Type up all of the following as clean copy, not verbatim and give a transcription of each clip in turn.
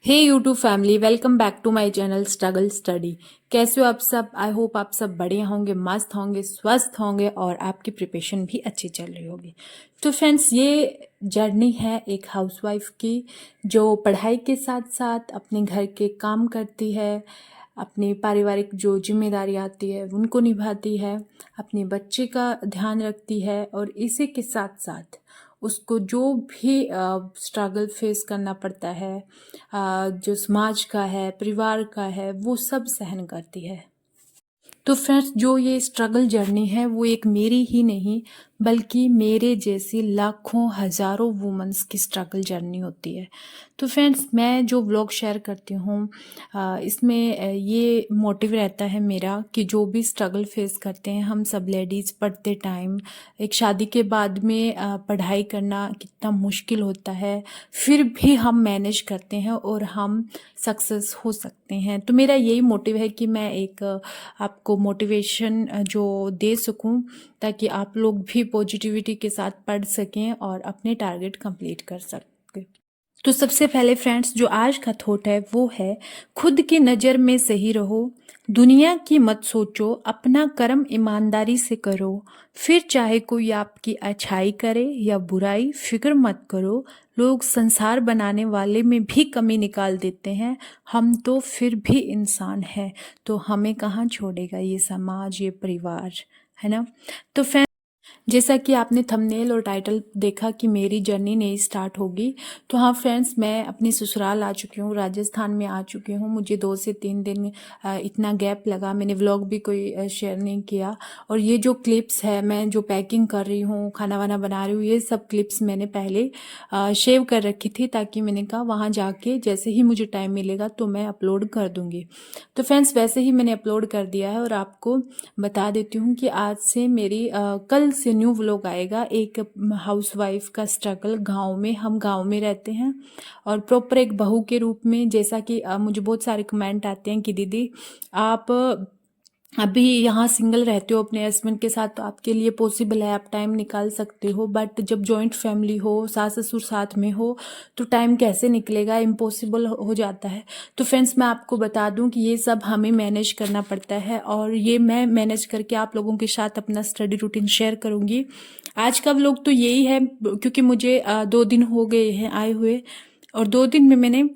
Hey YouTube family, welcome back to my channel struggle study. कैसे हो आप सब? आई होप आप सब बढ़िया होंगे, मस्त होंगे, स्वस्थ होंगे और आपकी प्रिपरेशन भी अच्छी चल रही होगी। तो फ्रेंड्स, ये जर्नी है एक हाउसवाइफ की जो पढ़ाई के साथ साथ अपने घर के काम करती है, अपनी पारिवारिक जो जिम्मेदारी आती है उनको निभाती है, अपने बच्चे का ध्यान रखती है और इसी के साथ साथ उसको जो भी स्ट्रगल फेस करना पड़ता है, जो समाज का है, परिवार का है, वो सब सहन करती है। तो फ्रेंड्स, जो ये स्ट्रगल जर्नी है वो एक मेरी ही नहीं बल्कि मेरे जैसी लाखों हज़ारों वुमेन्स की स्ट्रगल जर्नी होती है। तो फ्रेंड्स, मैं जो व्लॉग शेयर करती हूँ इसमें ये मोटिव रहता है मेरा कि जो भी स्ट्रगल फेस करते हैं हम सब लेडीज़ पढ़ते टाइम, एक शादी के बाद में पढ़ाई करना कितना मुश्किल होता है, फिर भी हम मैनेज करते हैं और हम सक्सेस हो सकते हैं। तो मेरा यही मोटिव है कि मैं एक आपको मोटिवेशन जो दे सकूं ताकि आप लोग भी पॉजिटिविटी के साथ पढ़ सकें और अपने टारगेट कंप्लीट कर सकें। तो सबसे पहले फ्रेंड्स, जो आज का थॉट है वो है, खुद की नज़र में सही रहो, दुनिया की मत सोचो, अपना कर्म ईमानदारी से करो, फिर चाहे कोई आपकी अच्छाई करे या बुराई, फिक्र मत करो, लोग संसार बनाने वाले में भी कमी निकाल देते हैं, हम तो फिर भी इंसान हैं, तो हमें कहाँ छोड़ेगा ये समाज, ये परिवार, है ना। तो जैसा कि आपने थंबनेल और टाइटल देखा कि मेरी जर्नी नई स्टार्ट होगी, तो हाँ फ्रेंड्स, मैं अपनी ससुराल आ चुकी हूँ, राजस्थान में आ चुकी हूँ। मुझे 2 से 3 दिन इतना गैप लगा, मैंने व्लॉग भी कोई शेयर नहीं किया। और ये जो क्लिप्स है, मैं जो पैकिंग कर रही हूँ, खाना वाना बना रही हूँ, ये सब क्लिप्स मैंने पहले शेव कर रखी थी ताकि मैंने कहा वहाँ जाके जैसे ही मुझे टाइम मिलेगा तो मैं अपलोड कर दूँगी। तो फ्रेंड्स, वैसे ही मैंने अपलोड कर दिया है और आपको बता देती हूँ कि आज से मेरी कल से न्यू व्लॉग आएगा, एक हाउसवाइफ का स्ट्रगल गांव में। हम गांव में रहते हैं और प्रॉपर एक बहू के रूप में, जैसा कि मुझे बहुत सारे कमेंट आते हैं कि दीदी आप अभी यहाँ सिंगल रहते हो अपने हस्बैंड के साथ तो आपके लिए पॉसिबल है, आप टाइम निकाल सकते हो, बट जब जॉइंट फैमिली हो, सास ससुर साथ में हो तो टाइम कैसे निकलेगा, इम्पॉसिबल हो जाता है। तो फ्रेंड्स, मैं आपको बता दूं कि ये सब हमें मैनेज करना पड़ता है और ये मैं मैनेज करके आप लोगों के साथ अपना स्टडी रूटीन शेयर करूंगी। आज का व्लॉग तो यही है क्योंकि मुझे 2 दिन हो गए हैं आए हुए और 2 दिन में मैंने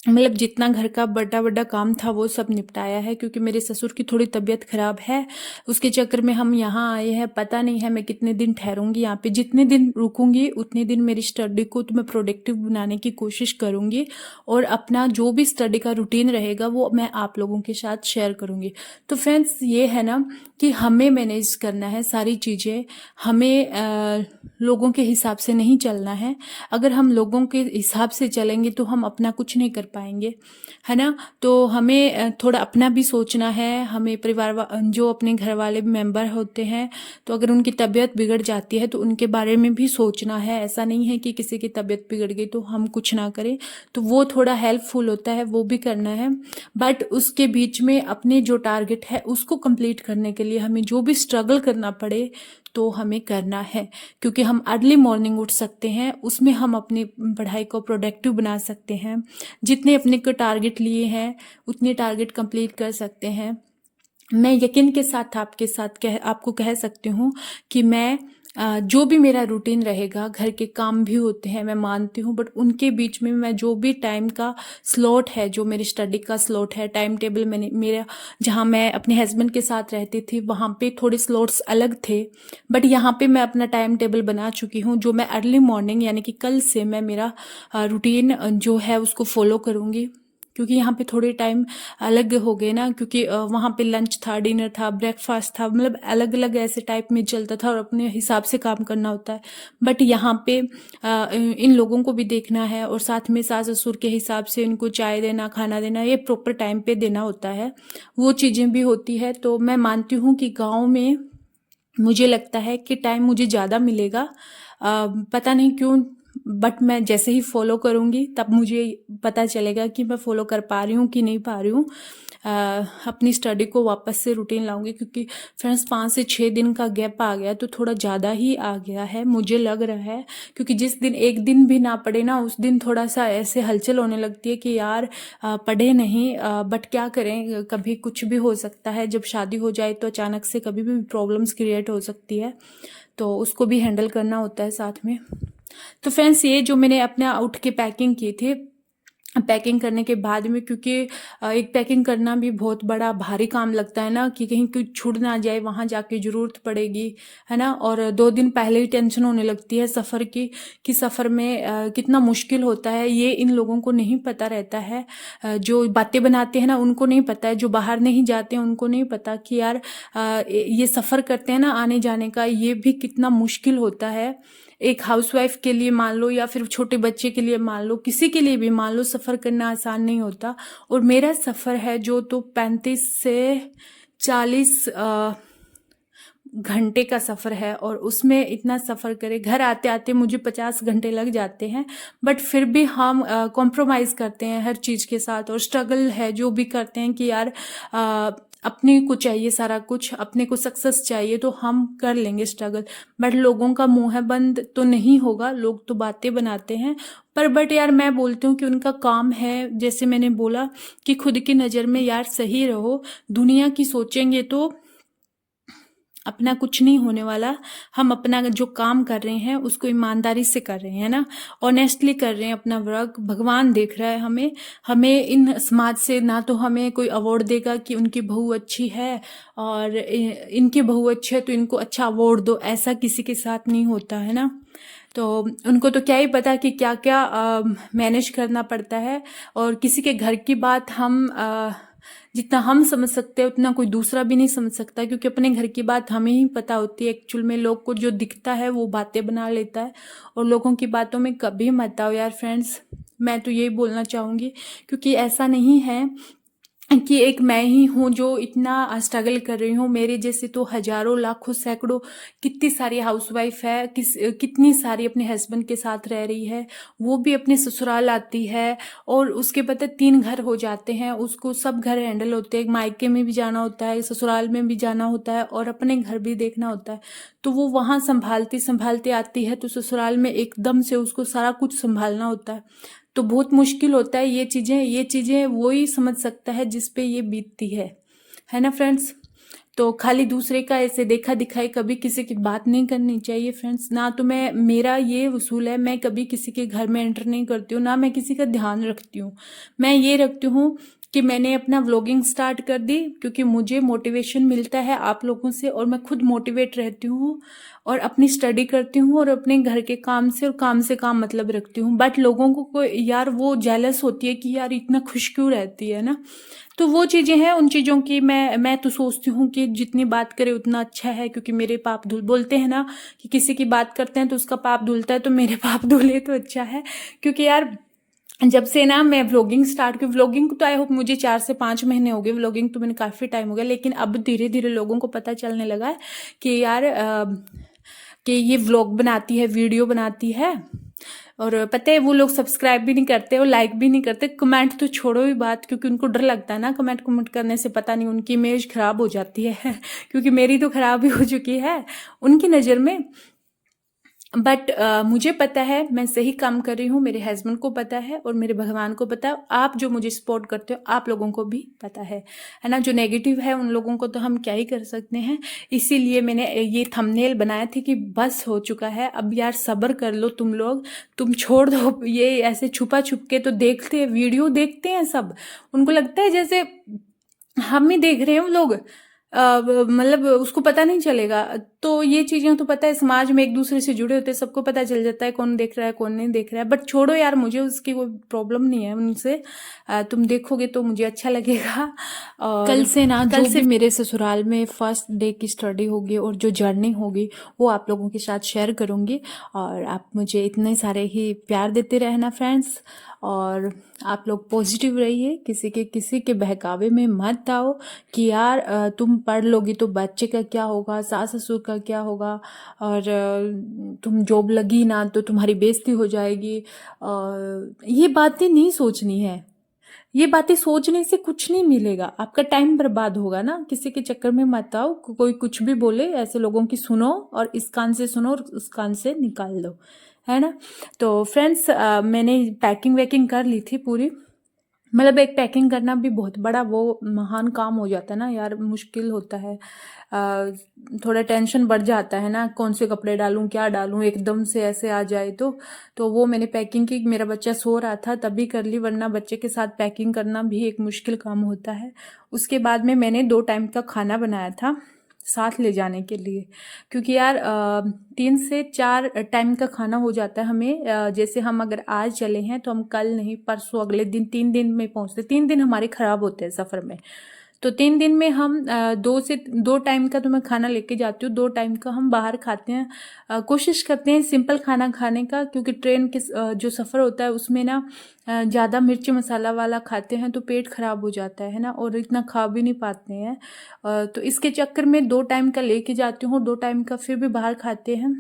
मतलब जितना घर का बड़ा बड़ा काम था वो सब निपटाया है, क्योंकि मेरे ससुर की थोड़ी तबीयत खराब है, उसके चक्कर में हम यहाँ आए हैं। पता नहीं है मैं कितने दिन ठहरूंगी यहाँ पे, जितने दिन रुकूंगी उतने दिन मेरी स्टडी को तो मैं प्रोडक्टिव बनाने की कोशिश करूंगी और अपना जो भी स्टडी का रूटीन रहेगा वो मैं आप लोगों के साथ शेयर करूंगी। तो फ्रेंड्स, ये है ना कि हमें मैनेज करना है सारी चीज़ें, हमें लोगों के हिसाब से नहीं चलना है। अगर हम लोगों के हिसाब से चलेंगे तो हम अपना कुछ नहीं कर पाएंगे, है ना। तो हमें थोड़ा अपना भी सोचना है, हमें जो अपने घर वाले मेंबर होते हैं तो अगर उनकी तबीयत बिगड़ जाती है तो उनके बारे में भी सोचना है। ऐसा नहीं है कि किसी की तबीयत बिगड़ गई तो हम कुछ ना करें, तो वो थोड़ा हेल्पफुल होता है, वो भी करना है। बट उसके बीच में अपने जो टारगेट है उसको कंप्लीट करने के लिए हमें जो भी स्ट्रगल करना पड़े तो हमें करना है, क्योंकि हम अर्ली मॉर्निंग उठ सकते हैं, उसमें हम अपनी पढ़ाई को प्रोडक्टिव बना सकते हैं, जितने अपने को टारगेट लिए हैं उतने टारगेट कंप्लीट कर सकते हैं। मैं यकीन के साथ आपको कह सकती हूँ कि मैं जो भी मेरा रूटीन रहेगा, घर के काम भी होते हैं मैं मानती हूँ, बट उनके बीच में मैं जो भी टाइम का स्लॉट है, जो मेरी स्टडी का स्लॉट है, टाइम टेबल मैंने मेरा, जहाँ मैं अपने हस्बैंड के साथ रहती थी वहाँ पे थोड़े स्लॉट्स अलग थे, बट यहाँ पे मैं अपना टाइम टेबल बना चुकी हूँ जो मैं अर्ली मॉर्निंग यानी कि कल से मैं मेरा रूटीन जो है उसको फॉलो करूँगी। क्योंकि यहाँ पे थोड़े टाइम अलग हो गए ना, क्योंकि वहाँ पे लंच था, डिनर था, ब्रेकफास्ट था, मतलब अलग अलग ऐसे टाइप में चलता था और अपने हिसाब से काम करना होता है। बट यहाँ पे इन लोगों को भी देखना है और साथ में सास ससुर के हिसाब से इनको चाय देना, खाना देना, ये प्रॉपर टाइम पे देना होता है, वो चीज़ें भी होती है। तो मैं मानती हूँ कि गाँव में मुझे लगता है कि टाइम मुझे ज़्यादा मिलेगा, पता नहीं क्यों, बट मैं जैसे ही फॉलो करूँगी तब मुझे पता चलेगा कि मैं फॉलो कर पा रही हूँ कि नहीं पा रही हूँ। अपनी स्टडी को वापस से रूटीन लाऊंगी, क्योंकि फ्रेंड्स 5 से 6 दिन का गैप आ गया तो थोड़ा ज़्यादा ही आ गया है मुझे लग रहा है। क्योंकि जिस दिन एक दिन भी ना पढ़े ना, उस दिन थोड़ा सा ऐसे हलचल होने लगती है कि यार पढ़े नहीं। बट क्या करें, कभी कुछ भी हो सकता है। जब शादी हो जाए तो अचानक से कभी भी प्रॉब्लम्स क्रिएट हो सकती है, तो उसको भी हैंडल करना होता है साथ में। तो फ्रेंड्स, ये जो मैंने अपना उठ के पैकिंग की थी, पैकिंग करने के बाद में, क्योंकि एक पैकिंग करना भी बहुत बड़ा भारी काम लगता है ना, कि कहीं कुछ छूट ना जाए, वहाँ जाके ज़रूरत पड़ेगी, है ना। और 2 दिन पहले ही टेंशन होने लगती है सफ़र की, कि सफ़र में कितना मुश्किल होता है। ये इन लोगों को नहीं पता रहता है, जो बातें बनाते हैं ना उनको नहीं पता है, जो बाहर नहीं जाते हैं उनको नहीं पता कि यार ये सफ़र करते हैं ना आने जाने का, ये भी कितना मुश्किल होता है। एक हाउसवाइफ के लिए मान लो, या फिर छोटे बच्चे के लिए मान लो, किसी के लिए भी मान लो, सफ़र करना आसान नहीं होता। और मेरा सफ़र है जो तो 35 से 40 घंटे का सफ़र है, और उसमें इतना सफ़र करे, घर आते आते मुझे 50 घंटे लग जाते हैं। बट फिर भी हम कॉम्प्रोमाइज़ करते हैं हर चीज़ के साथ, और स्ट्रगल है जो भी करते हैं कि यार अपने को चाहिए सारा कुछ, अपने को सक्सेस चाहिए, तो हम कर लेंगे स्ट्रगल। बट लोगों का मुंह है बंद तो नहीं होगा, लोग तो बातें बनाते हैं। पर बट यार मैं बोलती हूँ कि उनका काम है, जैसे मैंने बोला कि खुद की नज़र में यार सही रहो। दुनिया की सोचेंगे तो अपना कुछ नहीं होने वाला। हम अपना जो काम कर रहे हैं उसको ईमानदारी से कर रहे हैं ना, ऑनेस्टली कर रहे हैं अपना वर्क। भगवान देख रहा है हमें। हमें इन समाज से ना तो हमें कोई अवार्ड देगा कि उनकी बहू अच्छी है, और इनकी बहू अच्छी है तो इनको अच्छा अवार्ड दो, ऐसा किसी के साथ नहीं होता है ना। तो उनको तो क्या ही पता कि क्या क्या मैनेज करना पड़ता है। और किसी के घर की बात हम जितना हम समझ सकते हैं उतना कोई दूसरा भी नहीं समझ सकता, क्योंकि अपने घर की बात हमें ही पता होती है। एक्चुअल में लोग को जो दिखता है वो बातें बना लेता है, और लोगों की बातों में कभी मत आओ यार फ्रेंड्स। मैं तो यही बोलना चाहूँगी, क्योंकि ऐसा नहीं है कि एक मैं ही हूँ जो इतना स्ट्रगल कर रही हूँ। मेरे जैसे तो हजारों लाखों सैकड़ों कितनी सारी हाउसवाइफ है, कितनी सारी अपने हस्बैंड के साथ रह रही है, वो भी अपने ससुराल आती है, और उसके पता 3 घर हो जाते हैं, उसको सब घर हैंडल होते हैं। मायके में भी जाना होता है, ससुराल में भी जाना होता है, और अपने घर भी देखना होता है। तो वो वहाँ संभालती संभालती आती है, तो ससुराल में एकदम से उसको सारा कुछ संभालना होता है। तो बहुत मुश्किल होता है। ये चीज़ें वो ही समझ सकता है जिस पे ये बीतती है ना फ्रेंड्स। तो खाली दूसरे का ऐसे देखा दिखाई कभी किसी की बात नहीं करनी चाहिए फ्रेंड्स। ना तो मेरा ये उसूल है, मैं कभी किसी के घर में एंटर नहीं करती हूँ, ना मैं किसी का ध्यान रखती हूँ। मैं ये रखती हूँ कि मैंने अपना व्लॉगिंग स्टार्ट कर दी, क्योंकि मुझे मोटिवेशन मिलता है आप लोगों से, और मैं खुद मोटिवेट रहती हूँ, और अपनी स्टडी करती हूँ, और अपने घर के काम से और काम से काम मतलब रखती हूँ। बट लोगों को यार वो जेलस होती है कि यार इतना खुश क्यों रहती है ना। तो वो चीज़ें हैं, उन चीज़ों की मैं तो सोचती हूँ कि जितनी बात करे उतना अच्छा है, क्योंकि मेरे पाप धुल, बोलते हैं ना कि किसी की बात करते हैं तो उसका पाप धुलता है, तो मेरे पाप धुले तो अच्छा है। क्योंकि यार जब से ना मैं व्लॉगिंग स्टार्ट की, व्लॉगिंग तो आई होप मुझे 4 से 5 महीने हो गए, व्लॉगिंग तो मैंने काफ़ी टाइम हो गया, लेकिन अब धीरे धीरे लोगों को पता चलने लगा है कि यार कि ये व्लॉग बनाती है, वीडियो बनाती है। और पता है वो लोग सब्सक्राइब भी नहीं करते और लाइक भी नहीं करते, कमेंट तो छोड़ो ही बात, क्योंकि उनको डर लगता है ना कमेंट करने से, पता नहीं उनकी इमेज खराब हो जाती है क्योंकि मेरी तो खराब ही हो चुकी है उनकी नज़र में। बट मुझे पता है मैं सही काम कर रही हूँ, मेरे हस्बैंड को पता है, और मेरे भगवान को पता है, आप जो मुझे सपोर्ट करते हो आप लोगों को भी पता है ना। जो नेगेटिव है उन लोगों को तो हम क्या ही कर सकते हैं। इसीलिए मैंने ये थंबनेल बनाया थी कि बस हो चुका है, अब यार सब्र कर लो तुम लोग, तुम छोड़ दो ये ऐसे छुपा छुप के। तो देखते हैं वीडियो, देखते हैं सब, उनको लगता है जैसे हम ही देख रहे हैं, वो लोग मतलब उसको पता नहीं चलेगा। तो ये चीज़ें तो पता है, समाज में एक दूसरे से जुड़े होते हैं, सबको पता चल जाता है कौन देख रहा है कौन नहीं देख रहा है। बट छोड़ो यार, मुझे उसकी कोई प्रॉब्लम नहीं है उनसे। तुम देखोगे तो मुझे अच्छा लगेगा। और कल से ना जो भी मेरे ससुराल में फर्स्ट डे की स्टडी होगी और जो जर्नी होगी वो आप लोगों के साथ शेयर करूँगी। और आप मुझे इतने सारे ही प्यार देते रहना फ्रेंड्स, और आप लोग पॉजिटिव रहिए, किसी के बहकावे में मत आओ कि यार तुम पढ़ लोगी तो बच्चे का क्या होगा, सास ससुर का का क्या होगा, और तुम जॉब लगी ना तो तुम्हारी बेइज्जती हो जाएगी। ये बातें नहीं सोचनी है। ये बातें सोचने से कुछ नहीं मिलेगा, आपका टाइम बर्बाद होगा ना। किसी के चक्कर में मत आओ, कोई कुछ भी बोले ऐसे लोगों की सुनो, और इस कान से सुनो और उस कान से निकाल दो, है ना। तो फ्रेंड्स, मैंने पैकिंग वैकिंग कर ली थी पूरी। मतलब एक पैकिंग करना भी बहुत बड़ा वो महान काम हो जाता है ना यार, मुश्किल होता है। थोड़ा टेंशन बढ़ जाता है ना, कौन से कपड़े डालूं, क्या डालूं, एकदम से ऐसे आ जाए तो वो मैंने पैकिंग की। मेरा बच्चा सो रहा था तभी कर ली, वरना बच्चे के साथ पैकिंग करना भी एक मुश्किल काम होता है। उसके बाद में मैंने 2 टाइम का खाना बनाया था साथ ले जाने के लिए, क्योंकि यार 3 से 4 टाइम का खाना हो जाता है हमें। जैसे हम अगर आज चले हैं तो हम कल नहीं, परसों, अगले दिन, 3 दिन में पहुंचते। 3 दिन हमारे खराब होते हैं सफ़र में। तो 3 दिन में हम 2 टाइम का तो मैं खाना लेके जाती हूँ, 2 टाइम का हम बाहर खाते हैं। कोशिश करते हैं सिंपल खाना खाने का, क्योंकि ट्रेन के जो सफ़र होता है उसमें ना ज़्यादा मिर्च मसाला वाला खाते हैं तो पेट खराब हो जाता है ना, और इतना खा भी नहीं पाते हैं। तो इसके चक्कर में 2 टाइम का लेके जाती हूँ, 2 टाइम का फिर भी बाहर खाते हैं,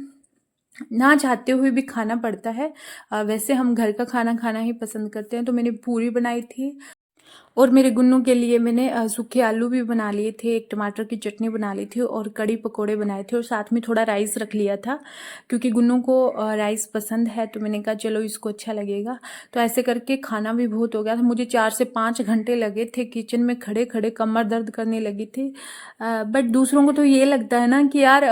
ना चाहते हुए भी खाना पड़ता है। वैसे हम घर का खाना खाना ही पसंद करते हैं। तो मैंने पूरी बनाई थी, और मेरे गुन्नू के लिए मैंने सूखे आलू भी बना लिए थे, एक टमाटर की चटनी बना ली थी, और कड़ी पकोड़े बनाए थे, और साथ में थोड़ा राइस रख लिया था, क्योंकि गुन्नू को राइस पसंद है। तो मैंने कहा चलो इसको अच्छा लगेगा। तो ऐसे करके खाना भी बहुत हो गया था। मुझे 4 से 5 घंटे लगे थे किचन में खड़े खड़े, कमर दर्द करने लगी थी। बट दूसरों को तो ये लगता है ना कि यार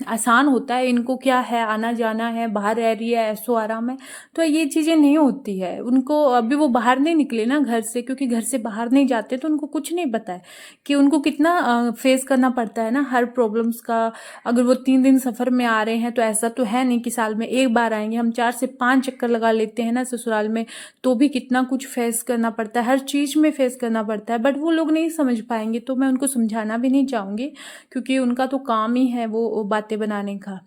आसान होता है, इनको क्या है, आना जाना है, बाहर रह रही है, ऐसो आराम है। तो ये चीज़ें नहीं होती है उनको। अभी वो बाहर नहीं निकले ना घर से, क्योंकि घर से बाहर नहीं जाते तो उनको कुछ नहीं पता है कि उनको कितना फेस करना पड़ता है ना हर प्रॉब्लम्स का। अगर वो 3 दिन सफ़र में आ रहे हैं तो ऐसा तो है नहीं कि साल में एक बार आएंगे। हम 4 से 5 चक्कर लगा लेते हैं ना ससुराल में, तो भी कितना कुछ फेस करना पड़ता है, हर चीज़ में फेस करना पड़ता है। बट वो लोग नहीं समझ पाएंगे, तो मैं उनको समझाना भी नहीं चाहूँगी, क्योंकि उनका तो काम ही है वो बातें बनाने का।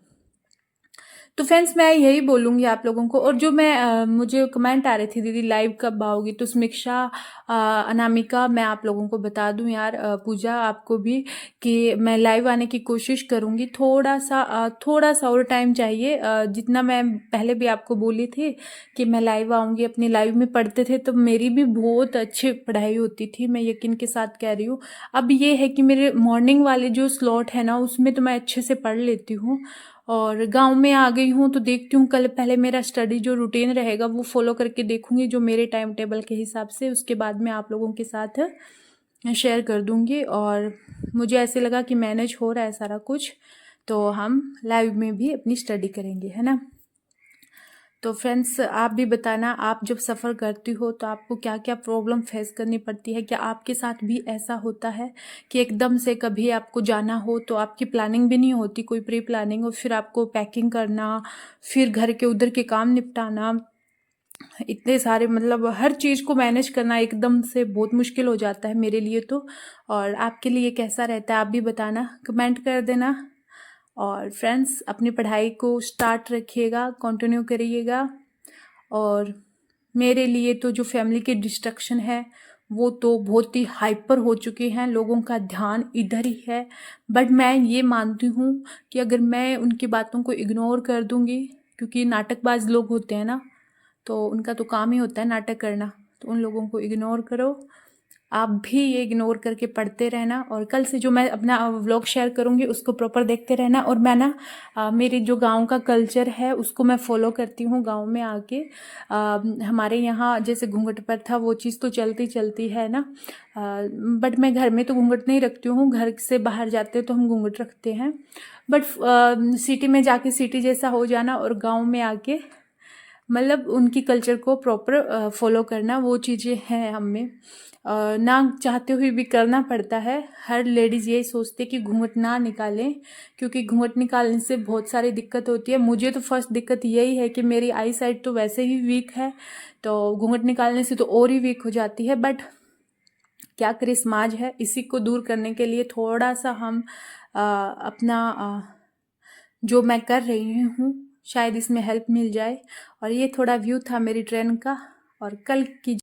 तो फ्रेंड्स, मैं यही बोलूँगी आप लोगों को। और जो मैं मुझे कमेंट आ रही थी, दीदी लाइव कब आओगी, तो समीक्षा, अनामिका, मैं आप लोगों को बता दूं यार, पूजा आपको भी, कि मैं लाइव आने की कोशिश करूँगी। थोड़ा सा और टाइम चाहिए। जितना मैं पहले भी आपको बोली थी कि मैं लाइव आऊँगी, अपनी लाइव में पढ़ते थे तो मेरी भी बहुत अच्छी पढ़ाई होती थी, मैं यकीन के साथ कह रही हूँ। अब ये है कि मेरे मॉर्निंग वाले जो स्लॉट है ना उसमें तो मैं अच्छे से पढ़ लेती हूँ, और गांव में आ गई हूँ तो देखती हूँ कल पहले मेरा स्टडी जो रूटीन रहेगा वो फॉलो करके देखूंगी, जो मेरे टाइम टेबल के हिसाब से। उसके बाद मैं आप लोगों के साथ शेयर कर दूंगी। और मुझे ऐसे लगा कि मैनेज हो रहा है सारा कुछ, तो हम लाइव में भी अपनी स्टडी करेंगे, है ना। तो फ्रेंड्स, आप भी बताना, आप जब सफ़र करती हो तो आपको क्या क्या प्रॉब्लम फेस करनी पड़ती है। क्या आपके साथ भी ऐसा होता है कि एकदम से कभी आपको जाना हो तो आपकी प्लानिंग भी नहीं होती, कोई प्री प्लानिंग, और फिर आपको पैकिंग करना, फिर घर के उधर के काम निपटाना, इतने सारे, मतलब हर चीज़ को मैनेज करना एकदम से बहुत मुश्किल हो जाता है मेरे लिए तो। और आपके लिए कैसा रहता है आप भी बताना, कमेंट कर देना। और फ्रेंड्स, अपनी पढ़ाई को स्टार्ट रखिएगा, कंटिन्यू करिएगा। और मेरे लिए तो जो फैमिली के डिस्ट्रक्शन है वो तो बहुत ही हाइपर हो चुके हैं, लोगों का ध्यान इधर ही है। बट मैं ये मानती हूँ कि अगर मैं उनकी बातों को इग्नोर कर दूँगी, क्योंकि नाटकबाज लोग होते हैं ना, तो उनका तो काम ही होता है नाटक करना, तो उन लोगों को इग्नोर करो। आप भी ये इग्नोर करके पढ़ते रहना, और कल से जो मैं अपना व्लॉग शेयर करूँगी उसको प्रॉपर देखते रहना। और मैं ना मेरे जो गांव का कल्चर है उसको मैं फॉलो करती हूँ गांव में आके। हमारे यहाँ जैसे घूंघट पर था वो चीज़ तो चलती चलती है ना, बट मैं घर में तो घूंघट नहीं रखती हूँ, घर से बाहर जाते हैं तो हम घूंघट रखते हैं। बट सिटी में जाके सिटी जैसा हो जाना, और गाँव में आके मतलब उनकी कल्चर को प्रॉपर फॉलो करना, वो चीज़ें हैं हम में। ना चाहते हुए भी करना पड़ता है। हर लेडीज़ यही सोचती है कि घूंघट ना निकालें, क्योंकि घूंघट निकालने से बहुत सारी दिक्कत होती है। मुझे तो फर्स्ट दिक्कत यही है कि मेरी आई साइट तो वैसे ही वीक है, तो घूंघट निकालने से तो और ही वीक हो जाती है। बट क्या करें, समाज है, इसी को दूर करने के लिए थोड़ा सा हम अपना जो मैं कर रही हूँ शायद इसमें हेल्प मिल जाए। और ये थोड़ा व्यू था मेरी ट्रेन का, और कल की